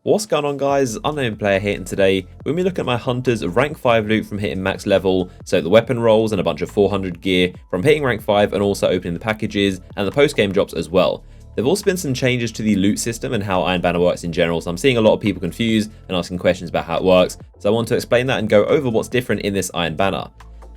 What's going on, guys? Unknown Player here, and today we're going to be looking at my Hunter's rank 5 loot from hitting max level, so the weapon rolls and a bunch of 400 gear from hitting rank 5 and also opening the packages and the post-game drops as well. There have also been some changes to the loot system and how Iron Banner works in general, so I'm seeing a lot of people confused and asking questions about how it works, so I want to explain that and go over what's different in this Iron Banner.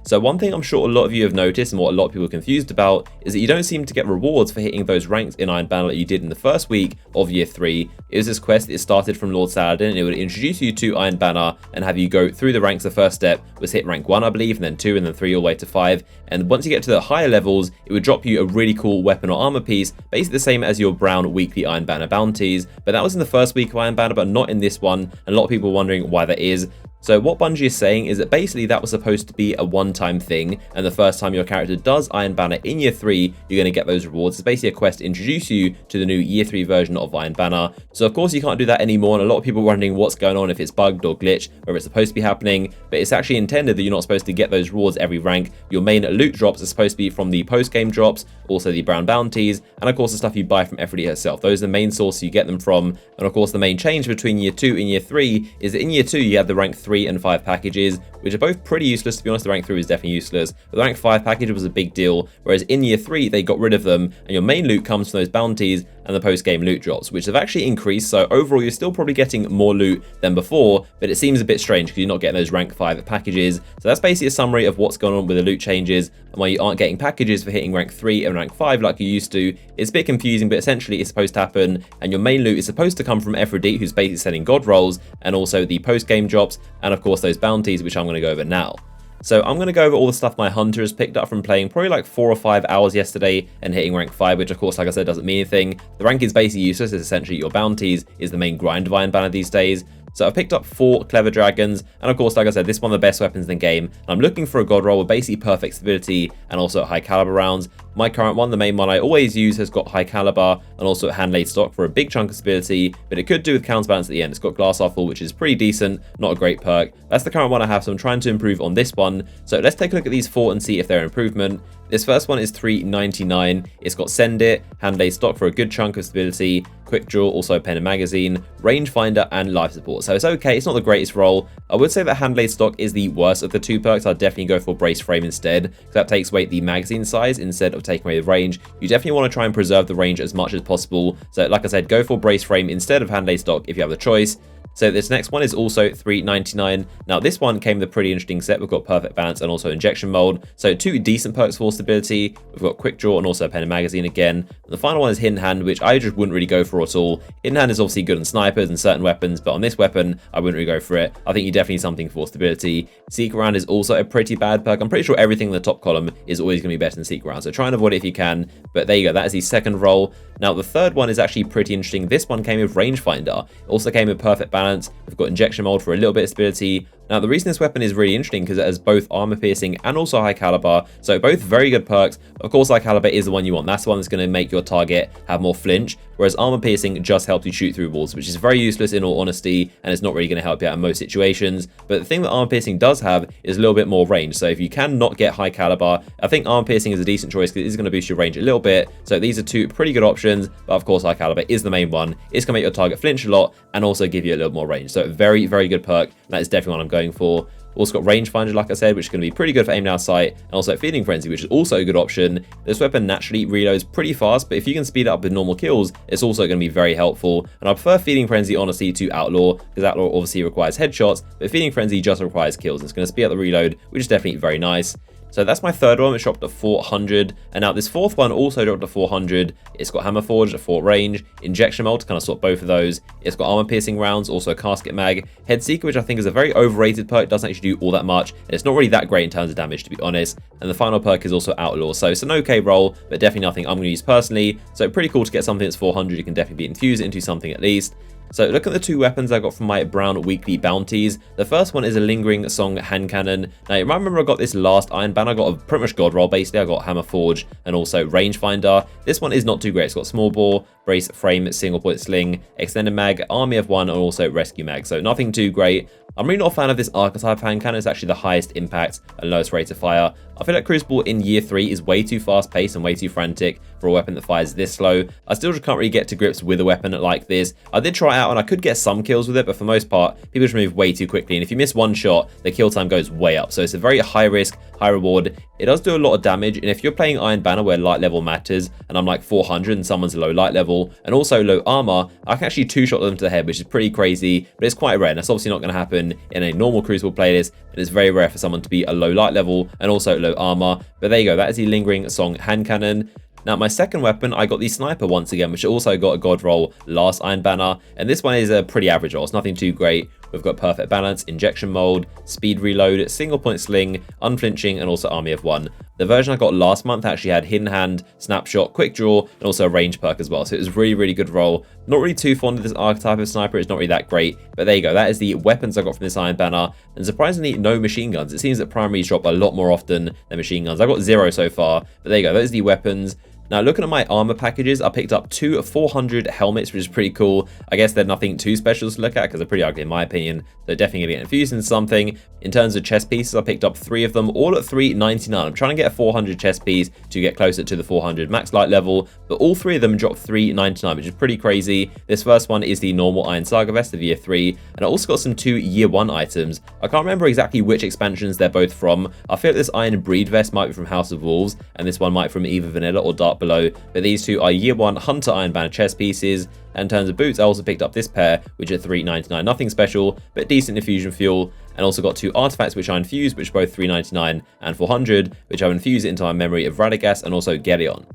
So one thing I'm sure a lot of you have noticed and what a lot of people are confused about is that you don't seem to get rewards for hitting those ranks in Iron Banner that you did in the first week of year 3. It was this quest that started from Lord Saladin, and it would introduce you to Iron Banner and have you go through the ranks. The first step was hit rank 1, I believe, and then 2, and then 3, all the way to 5. And once you get to the higher levels, it would drop you a really cool weapon or armor piece, basically the same as your brown weekly Iron Banner bounties. But that was in the first week of Iron Banner, but not in this one, and a lot of people are wondering why that is. So what Bungie is saying is that basically that was supposed to be a one-time thing, and the first time your character does Iron Banner in year 3, you're going to get those rewards. It's basically a quest to introduce you to the new year 3 version of Iron Banner. So of course you can't do that anymore, and a lot of people are wondering what's going on, if it's bugged or glitched, whether it's supposed to be happening, but it's actually intended that you're not supposed to get those rewards every rank. Your main loot drops are supposed to be from the post-game drops, also the brown bounties, and of course the stuff you buy from Everyday herself. Those are the main sources you get them from, and of course the main change between year 2 and year 3 is that in year 2 you have the rank 3 and 5 packages, which are both pretty useless. To be honest, the rank 3 is definitely useless, but the rank 5 package was a big deal, whereas in year 3 they got rid of them, and your main loot comes from those bounties and the post-game loot drops, which have actually increased. So overall you're still probably getting more loot than before, but it seems a bit strange because you're not getting those rank 5 packages. So that's basically a summary of what's going on with the loot changes and why you aren't getting packages for hitting rank 3 and rank 5 like you used to. It's a bit confusing, but essentially it's supposed to happen, and your main loot is supposed to come from Aphrodite, who's basically selling god rolls, and also the post-game drops, and of course those bounties, which I'm going to go over now. So I'm going to go over all the stuff my Hunter has picked up from playing probably like 4 or 5 hours yesterday and hitting rank 5, which of course, like I said, doesn't mean anything. The rank is basically useless. It's essentially your bounties is the main grind of Iron Banner these days. So I've picked up 4 Clever Dragons, and of course, like I said, this is one of the best weapons in the game. I'm looking for a god roll with basically perfect stability and also high caliber rounds. My current one, the main one I always use, has got high caliber and also hand laid stock for a big chunk of stability, but it could do with counterbalance at the end. It's got glass awful, which is pretty decent, not a great perk. That's the current one I have, so I'm trying to improve on this one. So let's take a look at these 4 and see if they're an improvement. This first one is 399. It's got Send It, hand laid stock for a good chunk of stability, quick draw, also a pen and magazine, rangefinder, and life support. So it's okay, it's not the greatest roll. I would say that hand laid stock is the worst of the 2 perks. I'd definitely go for brace frame instead, because that takes away the magazine size instead of taking away the range. You definitely want to try and preserve the range as much as possible. So like I said, go for brace frame instead of hand laid stock if you have the choice. So this next one is also 399. Now this one came with a pretty interesting set. We've got perfect balance and also injection mold. So 2 decent perks for stability. We've got quick draw and also a pen and magazine again. And the final one is hidden hand, which I just wouldn't really go for at all. Hidden hand is obviously good on snipers and certain weapons, but on this weapon, I wouldn't really go for it. I think you definitely need something for stability. Secret round is also a pretty bad perk. I'm pretty sure everything in the top column is always going to be better than secret round. So try and avoid it if you can. But there you go. That is the second roll. Now the third one is actually pretty interesting. This one came with rangefinder. It also came with perfect balance. We've got injection mold for a little bit of stability. Now the reason this weapon is really interesting because it has both armor piercing and also high caliber, so both very good perks. Of course, high caliber is the one you want. That's the one that's going to make your target have more flinch, whereas armor piercing just helps you shoot through walls, which is very useless in all honesty, and it's not really going to help you out in most situations. But the thing that armor piercing does have is a little bit more range. So if you cannot get high caliber, I think armor piercing is a decent choice because it is going to boost your range a little bit. So these are 2 pretty good options, but of course high caliber is the main one. It's going to make your target flinch a lot and also give you a little more range. So very, very good perk. That is definitely what I'm going for. Also got rangefinder, like I said, which is going to be pretty good for aim down sight, and also feeding frenzy, which is also a good option. This weapon naturally reloads pretty fast, but if you can speed it up with normal kills, it's also going to be very helpful. And I prefer feeding frenzy honestly to outlaw, because outlaw obviously requires headshots, but feeding frenzy just requires kills. It's going to speed up the reload, which is definitely very nice. So that's my third one, which dropped to 400. And now this fourth one also dropped to 400. It's got Hammer Forge at 4 range, Injection Mold to kind of swap both of those. It's got Armor Piercing rounds, also a Casket Mag, Head Seeker, which I think is a very overrated perk, doesn't actually do all that much. And it's not really that great in terms of damage, to be honest. And the final perk is also Outlaw. So it's an okay roll, but definitely nothing I'm going to use personally. So pretty cool to get something that's 400. You can definitely infuse it into something at least. So look at the 2 weapons I got from my brown weekly bounties. The first one is a Lingering Song hand cannon. Now you might remember I got this last Iron Banner. I got a pretty much god roll basically. I got Hammer Forge and also Rangefinder. This one is not too great. It's got small bore, brace frame, single point sling, extended mag, army of 1, and also rescue mag. So nothing too great. I'm really not a fan of this archetype hand cannon. It's actually the highest impact and lowest rate of fire. I feel like Crucible in year 3 is way too fast paced and way too frantic for a weapon that fires this slow. I still just can't really get to grips with a weapon like this. I did try try out and I could get some kills with it, but for the most part, people just move way too quickly. And if you miss one shot, the kill time goes way up. So it's a very high risk, high reward. It does do a lot of damage. And if you're playing Iron Banner where light level matters, and I'm like 400 and someone's low light level and also low armor, I can actually two-shot them to the head, which is pretty crazy, but it's quite rare. And that's obviously not going to happen in a normal Crucible playlist. And it's very rare for someone to be a low light level and also low armor. But there you go. That is the Lingering Song hand cannon. Now, my second weapon, I got the Sniper once again, which also got a God roll last Iron Banner. And this one is a pretty average roll. It's nothing too great. We've got Perfect Balance, Injection Mold, Speed Reload, Single Point Sling, Unflinching, and also Army of One. The version I got last month actually had Hidden Hand, Snapshot, Quick Draw, and also a range perk as well. So it was really, really good roll. Not really too fond of this archetype of sniper. It's not really that great. But there you go. That is the weapons I got from this Iron Banner. And surprisingly, no machine guns. It seems that primaries drop a lot more often than machine guns. I got 0 so far. But there you go. Those are the weapons. Now, looking at my armor packages, I picked up 2 400 helmets, which is pretty cool. I guess they're nothing too special to look at because they're pretty ugly in my opinion. They're definitely going to get infused in something. In terms of chest pieces, I picked up 3 of them, all at $3.99. I'm trying to get a 400 chest piece to get closer to the 400 max light level, but all 3 of them dropped $3.99, which is pretty crazy. This first one is the normal Iron Saga Vest of Year 3, and I also got some 2 Year 1 items. I can't remember exactly which expansions they're both from. I feel like this Iron Breed Vest might be from House of Wolves, and this one might be from either Vanilla or Dark Below, but these 2 are Year 1 Hunter Iron Banner chest pieces. And in terms of boots, I also picked up this pair, which are $3.99. Nothing special, but decent infusion fuel. And also got 2 artifacts, which I infused, which are both $3.99 and 400, which I've infused into my memory of Radagast and also Gelion.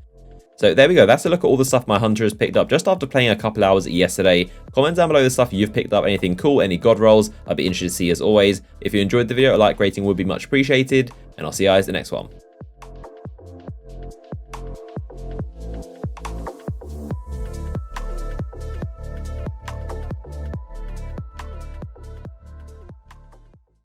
So there we go. That's a look at all the stuff my hunter has picked up just after playing a couple hours yesterday. Comment down below the stuff you've picked up, anything cool, any god rolls. I'd be interested to see as always. If you enjoyed the video, a like rating would be much appreciated. And I'll see you guys in the next one.